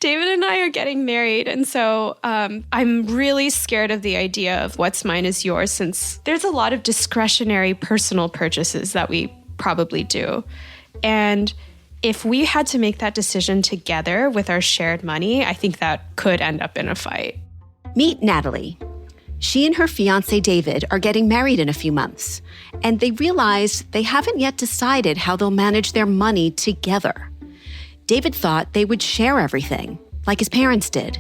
David and I are getting married, and so I'm really scared of the idea of what's mine is yours, since there's a lot of discretionary personal purchases that we probably do. And if we had to make that decision together with our shared money, I think that could end up in a fight. Meet Natalie. She and her fiancé David are getting married in a few months, and they realize they haven't yet decided how they'll manage their money together. David thought they would share everything, like his parents did.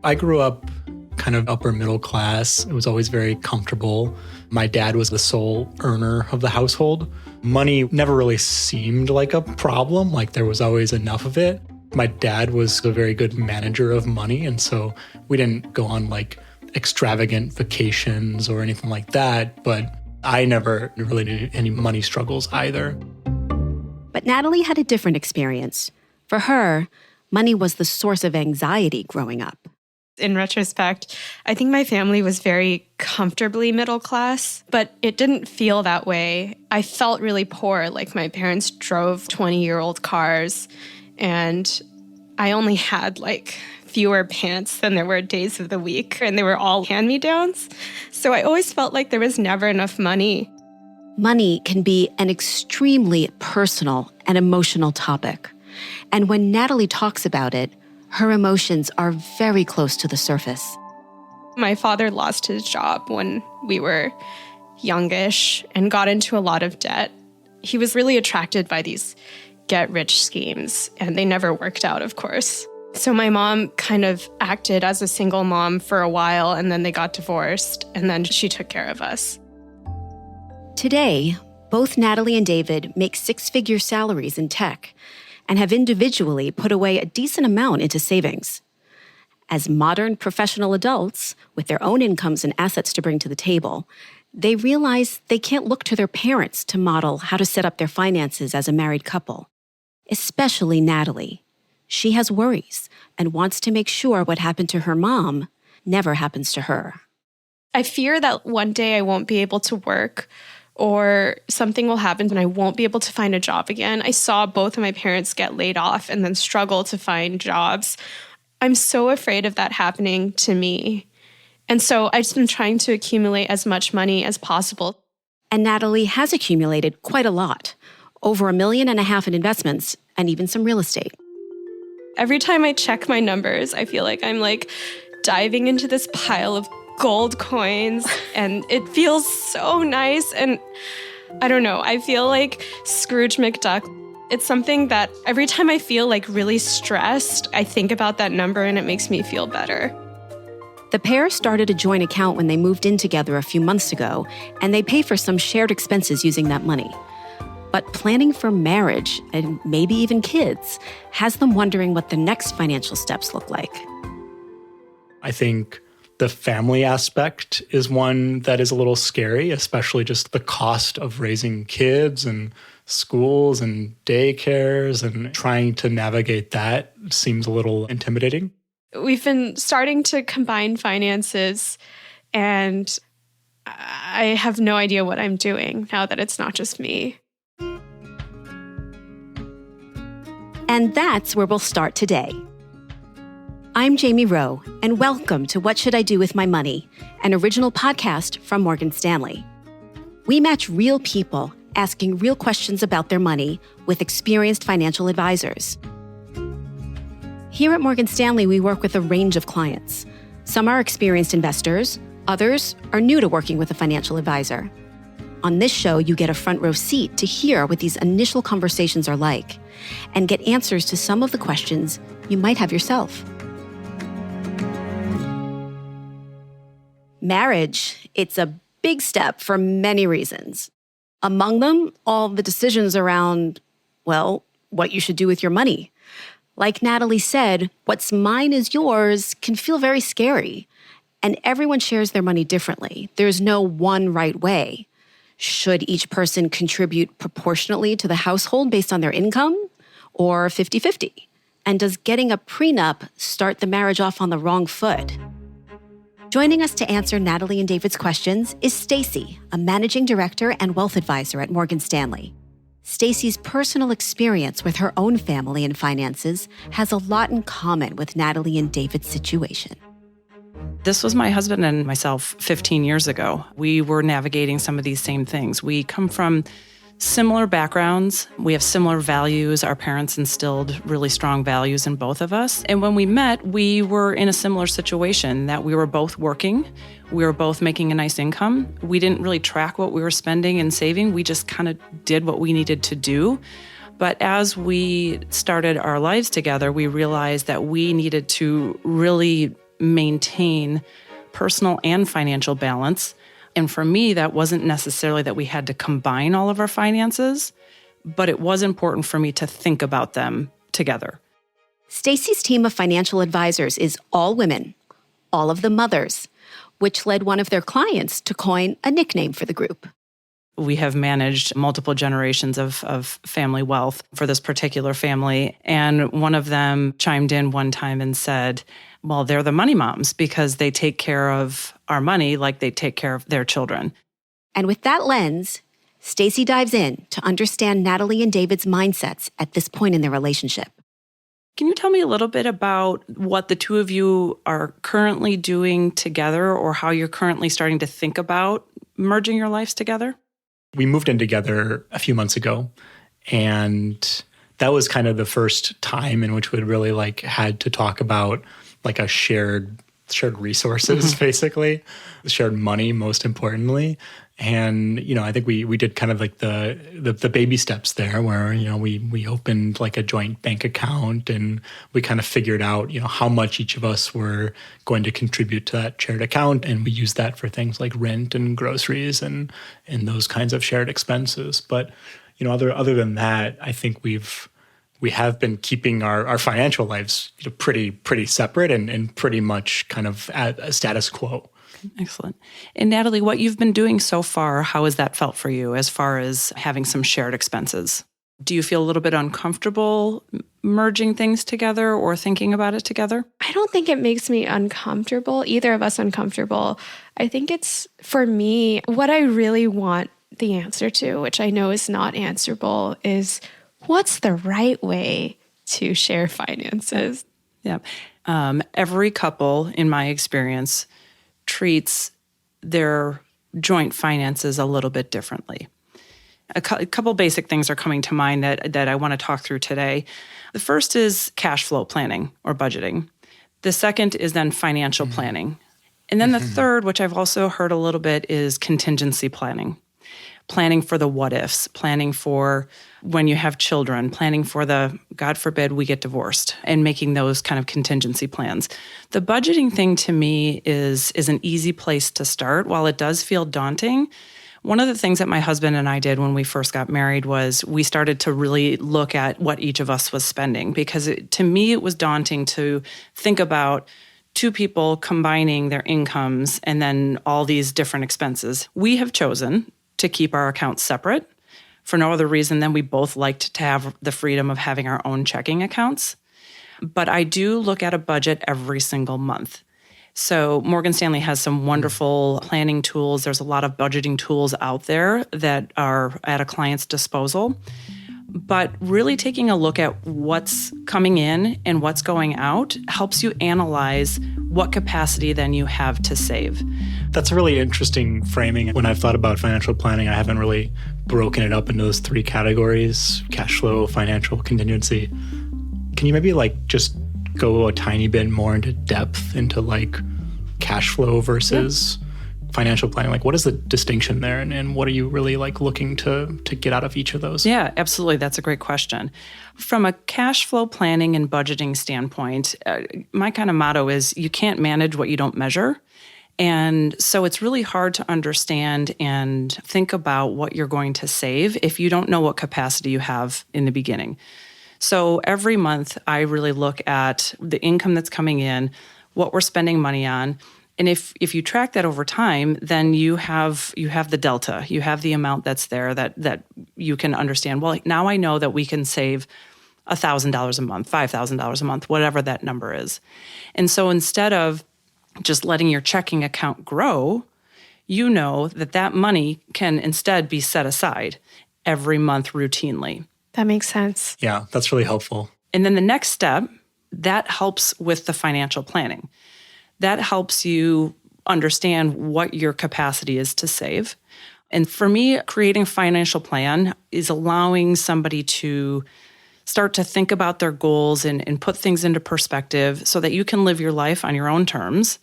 I grew up kind of upper middle class. It was always very comfortable. My dad was the sole earner of the household. Money never really seemed like a problem, like there was always enough of it. My dad was a very good manager of money, and so we didn't go on like extravagant vacations or anything like that, but I never really knew any money struggles either. But Natalie had a different experience. For her, money was the source of anxiety growing up. In retrospect, I think my family was very comfortably middle class, but it didn't feel that way. I felt really poor, like my parents drove 20-year-old cars, and I only had like fewer pants than there were days of the week, and they were all hand-me-downs. So I always felt like there was never enough money. Money can be an extremely personal and emotional topic. And when Natalie talks about it, her emotions are very close to the surface. My father lost his job when we were youngish and got into a lot of debt. He was really attracted by these get-rich schemes, and they never worked out, of course. So my mom kind of acted as a single mom for a while, and then they got divorced, and then she took care of us. Today, both Natalie and David make six-figure salaries in tech and have individually put away a decent amount into savings. As modern professional adults, with their own incomes and assets to bring to the table, they realize they can't look to their parents to model how to set up their finances as a married couple. Especially Natalie. She has worries and wants to make sure what happened to her mom never happens to her. I fear that one day I won't be able to work, or something will happen and I won't be able to find a job again. I saw both of my parents get laid off and then struggle to find jobs. I'm so afraid of that happening to me. And so I've just been trying to accumulate as much money as possible. And Natalie has accumulated quite a lot, over $1.5 million in investments and even some real estate. Every time I check my numbers, I feel like I'm like diving into this pile of gold coins, and it feels so nice. And I don't know, I feel like Scrooge McDuck. It's something that every time I feel like really stressed, I think about that number and it makes me feel better. The pair started a joint account when they moved in together a few months ago, and they pay for some shared expenses using that money. But planning for marriage, and maybe even kids, has them wondering what the next financial steps look like. I think the family aspect is one that is a little scary, especially just the cost of raising kids and schools and daycares, and trying to navigate that seems a little intimidating. We've been starting to combine finances, and I have no idea what I'm doing now that it's not just me. And that's where we'll start today. I'm Jamie Rowe, and welcome to What Should I Do With My Money, an original podcast from Morgan Stanley. We match real people asking real questions about their money with experienced financial advisors. Here at Morgan Stanley, we work with a range of clients. Some are experienced investors, others are new to working with a financial advisor. On this show, you get a front row seat to hear what these initial conversations are like and get answers to some of the questions you might have yourself. Marriage, it's a big step for many reasons. Among them, all the decisions around, well, what you should do with your money. Like Natalie said, what's mine is yours can feel very scary. And everyone shares their money differently. There's no one right way. Should each person contribute proportionately to the household based on their income, or 50-50? And does getting a prenup start the marriage off on the wrong foot? Joining us to answer Natalie and David's questions is Stacey, a managing director and wealth advisor at Morgan Stanley. Stacey's personal experience with her own family and finances has a lot in common with Natalie and David's situation. This was my husband and myself 15 years ago. We were navigating some of these same things. We come from similar backgrounds. We have similar values. Our parents instilled really strong values in both of us. And when we met, we were in a similar situation that we were both working. We were both making a nice income. We didn't really track what we were spending and saving. We just kind of did what we needed to do. But as we started our lives together, we realized that we needed to really maintain personal and financial balance. And for me, that wasn't necessarily that we had to combine all of our finances, but it was important for me to think about them together. Stacey's team of financial advisors is all women, all of them mothers, which led one of their clients to coin a nickname for the group. We have managed multiple generations of family wealth for this particular family. And one of them chimed in one time and said, well, they're the money moms because they take care of our money like they take care of their children. And with that lens, Stacey dives in to understand Natalie and David's mindsets at this point in their relationship. Can you tell me a little bit about what the two of you are currently doing together or how you're currently starting to think about merging your lives together? We moved in together a few months ago, and that was kind of the first time in which we really had to talk about a shared resources, basically, shared money, most importantly. And, I think we did kind of the baby steps there where, we opened a joint bank account and we kind of figured out, how much each of us were going to contribute to that shared account. And we used that for things like rent and groceries and those kinds of shared expenses. But, other than that, I think we have been keeping our financial lives pretty separate and pretty much kind of at a status quo. Excellent. And Natalie, what you've been doing so far, how has that felt for you as far as having some shared expenses? Do you feel a little bit uncomfortable merging things together or thinking about it together? I don't think it makes me uncomfortable, either of us uncomfortable. I think it's, for me, what I really want the answer to, which I know is not answerable, is what's the right way to share finances? Yeah. Every couple, in my experience, treats their joint finances a little bit differently. A couple basic things are coming to mind that I want to talk through today. The first is cash flow planning or budgeting. The second is then financial planning. And then the third, which I've also heard a little bit, is contingency planning. Planning for the what ifs, planning for when you have children, planning for the, God forbid, we get divorced, and making those kind of contingency plans. The budgeting thing to me is an easy place to start. While it does feel daunting, one of the things that my husband and I did when we first got married was we started to really look at what each of us was spending, because to me it was daunting to think about two people combining their incomes and then all these different expenses. We have chosen to keep our accounts separate for no other reason than we both liked to have the freedom of having our own checking accounts. But I do look at a budget every single month. So Morgan Stanley has some wonderful planning tools. There's a lot of budgeting tools out there that are at a client's disposal. But really taking a look at what's coming in and what's going out helps you analyze what capacity then you have to save. That's a really interesting framing. When I've thought about financial planning, I haven't really broken it up into those three categories: cash flow, financial, contingency. Can you maybe just go a tiny bit more into depth into cash flow versus financial planning? What is the distinction there, and what are you really looking to get out of each of those? Yeah, absolutely. That's a great question. From a cash flow planning and budgeting standpoint, my kind of motto is you can't manage what you don't measure. And so it's really hard to understand and think about what you're going to save if you don't know what capacity you have in the beginning. So every month I really look at the income that's coming in, what we're spending money on. And if you track that over time, then you have the delta. You have the amount that's there that you can understand. Well, now I know that we can save $1,000 a month, $5,000 a month, whatever that number is. And so instead of just letting your checking account grow, you know that money can instead be set aside. every month routinely. That makes sense. Yeah, that's really helpful. And then the next step, that helps with the financial planning. That helps you understand what your capacity is to save. And for me, creating a financial plan is allowing somebody to start to think about their goals and put things into perspective so that you can live your life on your own terms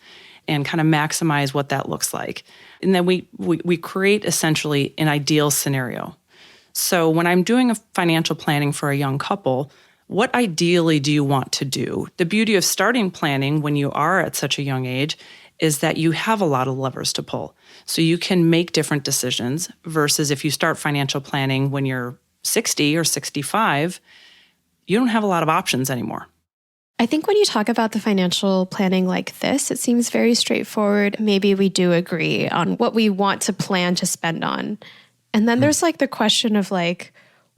and kind of maximize what that looks like. And then we create essentially an ideal scenario. So when I'm doing a financial planning for a young couple, what ideally do you want to do? The beauty of starting planning when you are at such a young age is that you have a lot of levers to pull. So you can make different decisions versus if you start financial planning when you're 60 or 65, you don't have a lot of options anymore. I think when you talk about the financial planning like this, it seems very straightforward. Maybe we do agree on what we want to plan to spend on. And then there's like the question of like,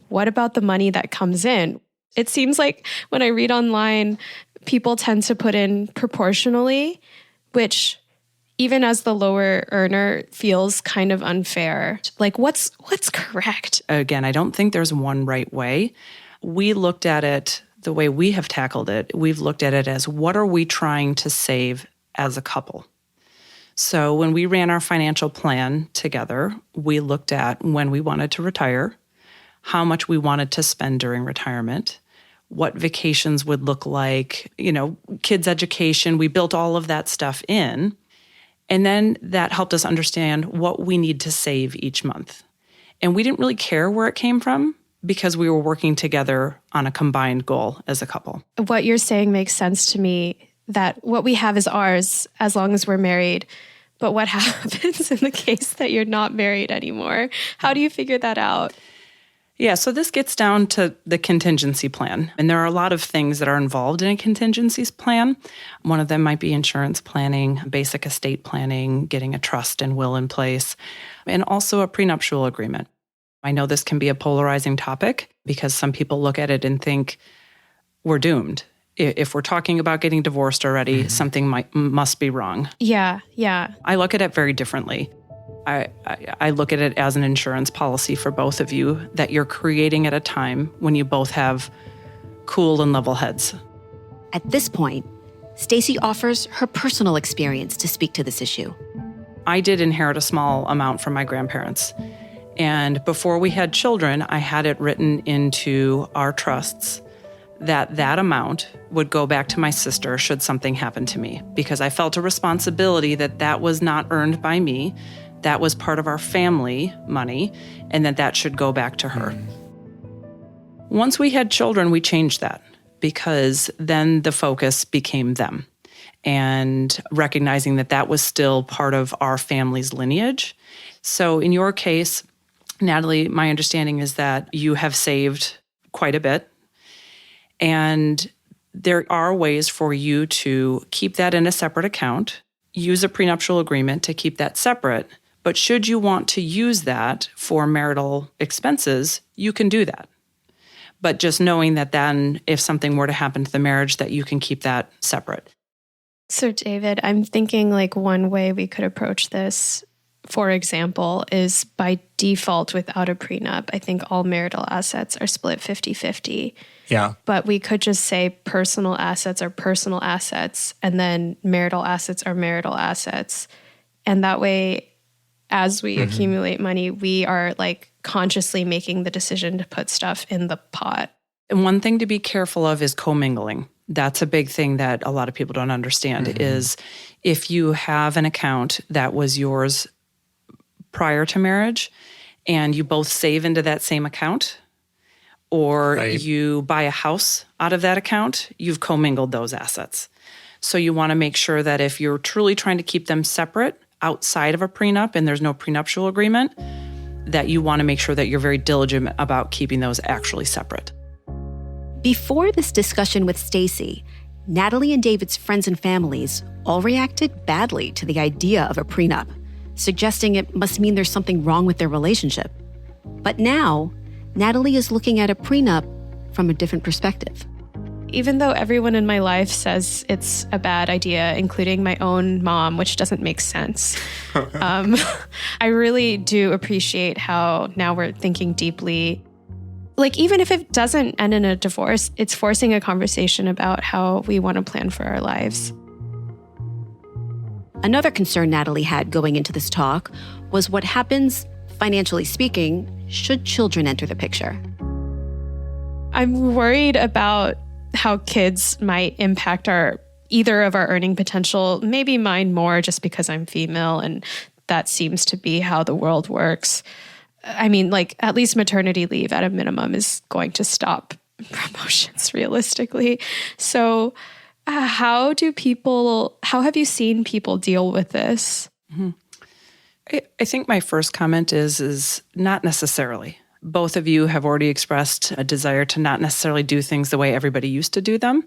what about the money that comes in? It seems like when I read online, people tend to put in proportionally, which even as the lower earner feels kind of unfair. Like what's correct? Again, I don't think there's one right way. We looked at it the way we have tackled it. We've looked at it as what are we trying to save as a couple? So when we ran our financial plan together, we looked at when we wanted to retire, how much we wanted to spend during retirement, what vacations would look like, kids' education. We built all of that stuff in. And then that helped us understand what we need to save each month. And we didn't really care where it came from because we were working together on a combined goal as a couple. What you're saying makes sense to me, that what we have is ours as long as we're married. But what happens in the case that you're not married anymore? How do you figure that out? Yeah, so this gets down to the contingency plan. And there are a lot of things that are involved in a contingency plan. One of them might be insurance planning, basic estate planning, getting a trust and will in place, and also a prenuptial agreement. I know this can be a polarizing topic because some people look at it and think we're doomed. If we're talking about getting divorced already, something must be wrong. Yeah. I look at it very differently. I look at it as an insurance policy for both of you that you're creating at a time when you both have cool and level heads. At this point, Stacey offers her personal experience to speak to this issue. I did inherit a small amount from my grandparents. And before we had children, I had it written into our trusts that amount would go back to my sister should something happen to me, because I felt a responsibility that was not earned by me. That was part of our family money, and that should go back to her. Once we had children, we changed that because then the focus became them and recognizing that was still part of our family's lineage. So in your case, Natalie, my understanding is that you have saved quite a bit, and there are ways for you to keep that in a separate account, use a prenuptial agreement to keep that separate. But should you want to use that for marital expenses, you can do that. But just knowing that then if something were to happen to the marriage, that you can keep that separate. So David, I'm thinking like one way we could approach this, for example, is by default without a prenup. I think all marital assets are split 50-50. Yeah. But we could just say personal assets are personal assets, and then marital assets are marital assets. And that way, as we accumulate money, we are like consciously making the decision to put stuff in the pot. And one thing to be careful of is commingling. That's a big thing that a lot of people don't understand is if you have an account that was yours prior to marriage and you both save into that same account, or you buy a house out of that account, you've commingled those assets. So you want to make sure that if you're truly trying to keep them separate outside of a prenup and there's no prenuptial agreement, that you want to make sure that you're very diligent about keeping those actually separate. Before this discussion with Stacey, Natalie and David's friends and families all reacted badly to the idea of a prenup, suggesting it must mean there's something wrong with their relationship. But now, Natalie is looking at a prenup from a different perspective. Even though everyone in my life says it's a bad idea, including my own mom, which doesn't make sense, I really do appreciate how now we're thinking deeply. Like, even if it doesn't end in a divorce, it's forcing a conversation about how we want to plan for our lives. Another concern Natalie had going into this talk was what happens, financially speaking, should children enter the picture. I'm worried about how kids might impact either of our earning potential, maybe mine more just because I'm female and that seems to be how the world works. I mean, like, at least maternity leave at a minimum is going to stop promotions realistically. So how have you seen people deal with this? Mm-hmm. I think my first comment is not necessarily. Both of you have already expressed a desire to not necessarily do things the way everybody used to do them.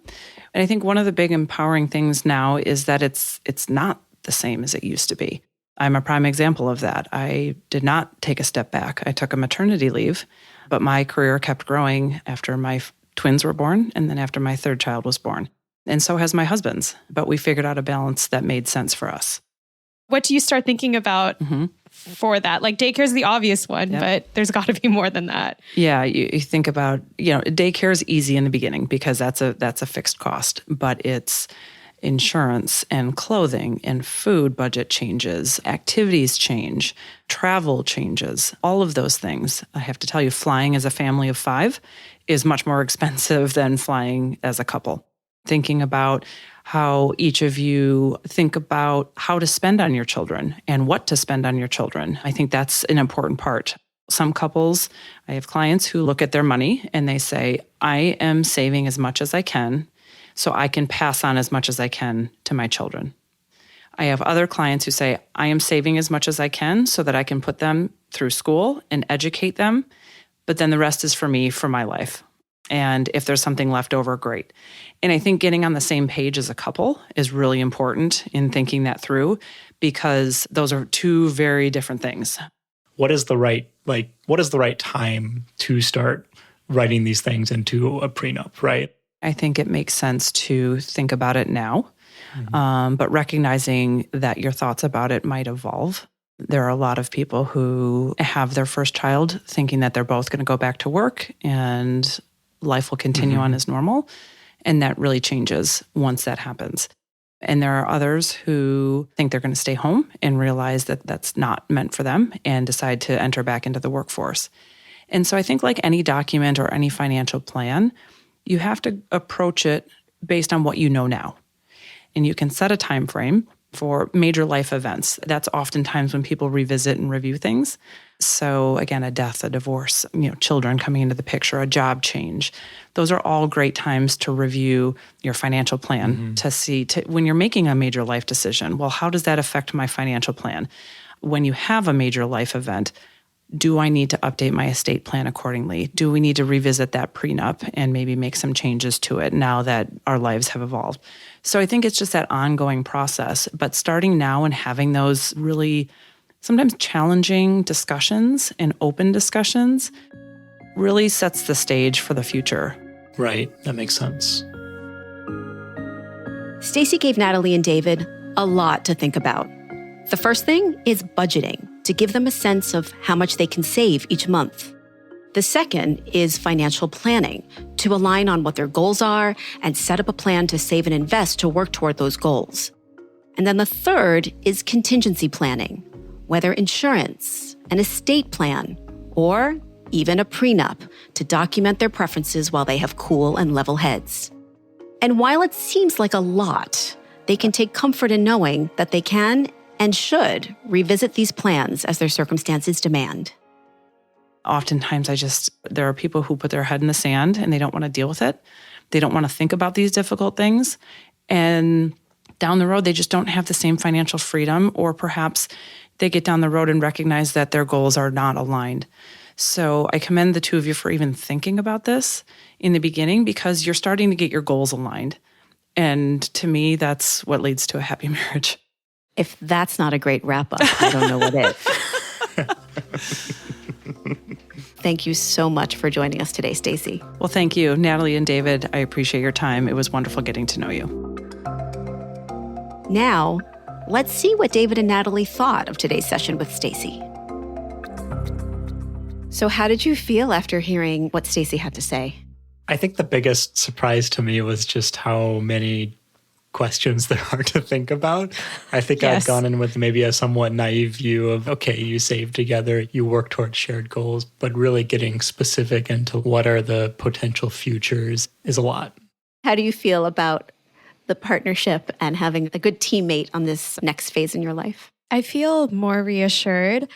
And I think one of the big empowering things now is that it's not the same as it used to be. I'm a prime example of that. I did not take a step back. I took a maternity leave, but my career kept growing after my twins were born and then after my third child was born. And so has my husband's. But we figured out a balance that made sense for us. What do you start thinking about for that? Like, daycare is the obvious one, but there's got to be more than that. Yeah, you think about, daycare is easy in the beginning because that's a fixed cost, but it's insurance and clothing and food budget changes, activities change, travel changes, all of those things. I have to tell you, flying as a family of 5 is much more expensive than flying as a couple. Thinking about how each of you think about how to spend on your children and what to spend on your children. I think that's an important part. Some couples, I have clients who look at their money and they say, I am saving as much as I can so I can pass on as much as I can to my children. I have other clients who say, I am saving as much as I can so that I can put them through school and educate them, but then the rest is for me, for my life. And if there's something left over, great. And I think getting on the same page as a couple is really important in thinking that through, because those are two very different things. What is the right time to start writing these things into a prenup, right? I think it makes sense to think about it now, but recognizing that your thoughts about it might evolve. There are a lot of people who have their first child thinking that they're both going to go back to work and life will continue on as normal. And that really changes once that happens. And there are others who think they're going to stay home and realize that that's not meant for them and decide to enter back into the workforce. And so I think, like any document or any financial plan, you have to approach it based on what you know now. And you can set a time frame for major life events. That's oftentimes when people revisit and review things. So again, a death, a divorce, children coming into the picture, a job change. Those are all great times to review your financial plan to see, when you're making a major life decision, well, how does that affect my financial plan? When you have a major life event, do I need to update my estate plan accordingly? Do we need to revisit that prenup and maybe make some changes to it now that our lives have evolved? So I think it's just that ongoing process, but starting now and having those really sometimes challenging discussions and open discussions really sets the stage for the future. Right, that makes sense. Stacey gave Natalie and David a lot to think about. The first thing is budgeting, to give them a sense of how much they can save each month. The second is financial planning, to align on what their goals are and set up a plan to save and invest to work toward those goals. And then the third is contingency planning, whether insurance, an estate plan, or even a prenup to document their preferences while they have cool and level heads. And while it seems like a lot, they can take comfort in knowing that they can and should revisit these plans as their circumstances demand. Oftentimes, there are people who put their head in the sand and they don't want to deal with it. They don't want to think about these difficult things. And down the road, they just don't have the same financial freedom, or perhaps they get down the road and recognize that their goals are not aligned. So I commend the two of you for even thinking about this in the beginning, because you're starting to get your goals aligned. And to me, that's what leads to a happy marriage. If that's not a great wrap-up, I don't know what is. Thank you so much for joining us today, Stacey. Well, thank you, Natalie and David. I appreciate your time. It was wonderful getting to know you. Now, let's see what David and Natalie thought of today's session with Stacey. So how did you feel after hearing what Stacey had to say? I think the biggest surprise to me was just how many questions there are to think about. I think Yes. I'd gone in with maybe a somewhat naive view of, okay, you save together, you work towards shared goals, but really getting specific into what are the potential futures is a lot. How do you feel about the partnership and having a good teammate on this next phase in your life? I feel more reassured.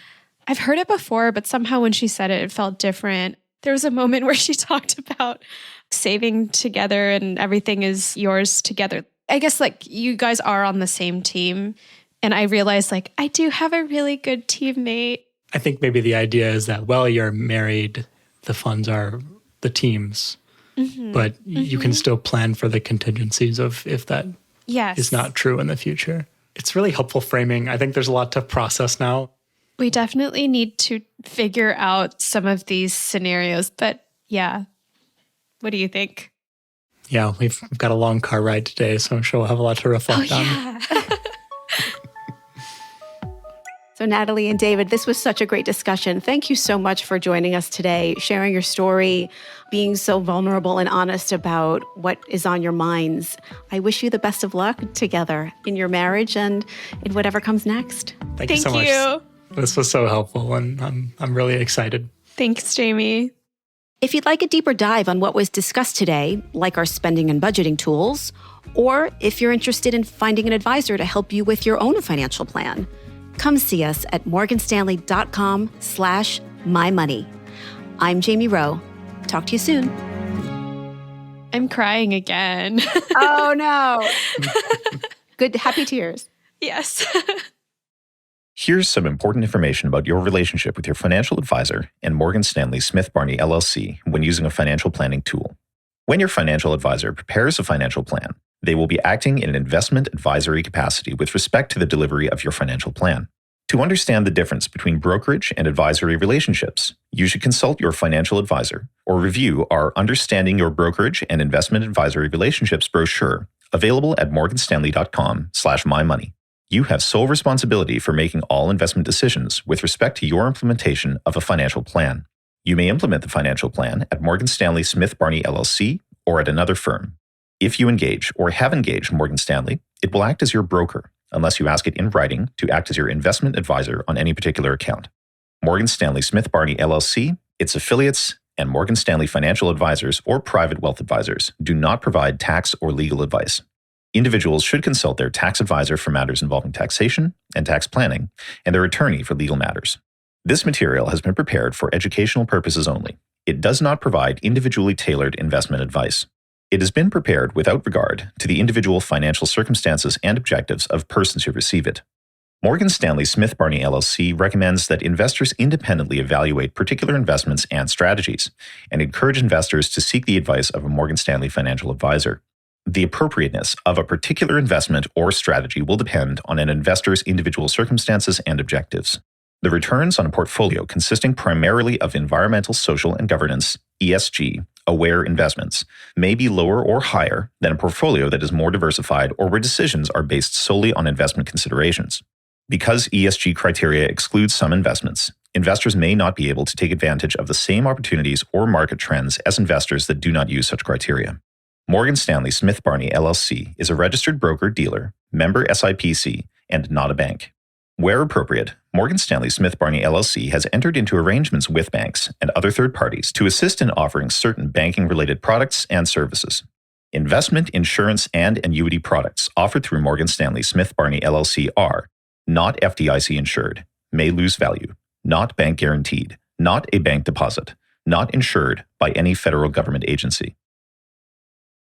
I've heard it before, but somehow when she said it, it felt different. There was a moment where she talked about saving together and everything is yours together. I guess like you guys are on the same team. And I realized like I do have a really good teammate. I think maybe the idea is that, well, you're married, the funds are the team's, but you can still plan for the contingencies of if that Yes. is not true in the future. It's really helpful framing. I think there's a lot to process now. We definitely need to figure out some of these scenarios. But yeah, what do you think? Yeah, we've got a long car ride today, so I'm sure we'll have a lot to reflect on. So Natalie and David, this was such a great discussion. Thank you so much for joining us today, sharing your story, being so vulnerable and honest about what is on your minds. I wish you the best of luck together in your marriage and in whatever comes next. Thank you so much. This was so helpful, and I'm really excited. Thanks, Jamie. If you'd like a deeper dive on what was discussed today, like our spending and budgeting tools, or if you're interested in finding an advisor to help you with your own financial plan, come see us at morganstanley.com/mymoney. I'm Jamie Rowe. Talk to you soon. I'm crying again. Oh, no. Good, happy tears. Yes. Here's some important information about your relationship with your financial advisor and Morgan Stanley Smith Barney LLC when using a financial planning tool. When your financial advisor prepares a financial plan, they will be acting in an investment advisory capacity with respect to the delivery of your financial plan. To understand the difference between brokerage and advisory relationships, you should consult your financial advisor or review our Understanding Your Brokerage and Investment Advisory Relationships brochure available at morganstanley.com/mymoney. You have sole responsibility for making all investment decisions with respect to your implementation of a financial plan. You may implement the financial plan at Morgan Stanley Smith Barney LLC or at another firm. If you engage or have engaged Morgan Stanley, it will act as your broker unless you ask it in writing to act as your investment advisor on any particular account. Morgan Stanley Smith Barney LLC, its affiliates, and Morgan Stanley Financial Advisors or private wealth advisors do not provide tax or legal advice. Individuals should consult their tax advisor for matters involving taxation and tax planning, and their attorney for legal matters. This material has been prepared for educational purposes only. It does not provide individually tailored investment advice. It has been prepared without regard to the individual financial circumstances and objectives of persons who receive it. Morgan Stanley Smith Barney LLC recommends that investors independently evaluate particular investments and strategies, and encourage investors to seek the advice of a Morgan Stanley financial advisor. The appropriateness of a particular investment or strategy will depend on an investor's individual circumstances and objectives. The returns on a portfolio consisting primarily of environmental, social, and governance (ESG) aware investments may be lower or higher than a portfolio that is more diversified or where decisions are based solely on investment considerations. Because ESG criteria excludes some investments, investors may not be able to take advantage of the same opportunities or market trends as investors that do not use such criteria. Morgan Stanley Smith Barney LLC is a registered broker-dealer, member SIPC, and not a bank. Where appropriate, Morgan Stanley Smith Barney LLC has entered into arrangements with banks and other third parties to assist in offering certain banking-related products and services. Investment, insurance, and annuity products offered through Morgan Stanley Smith Barney LLC are not FDIC insured, may lose value, not bank guaranteed, not a bank deposit, not insured by any federal government agency.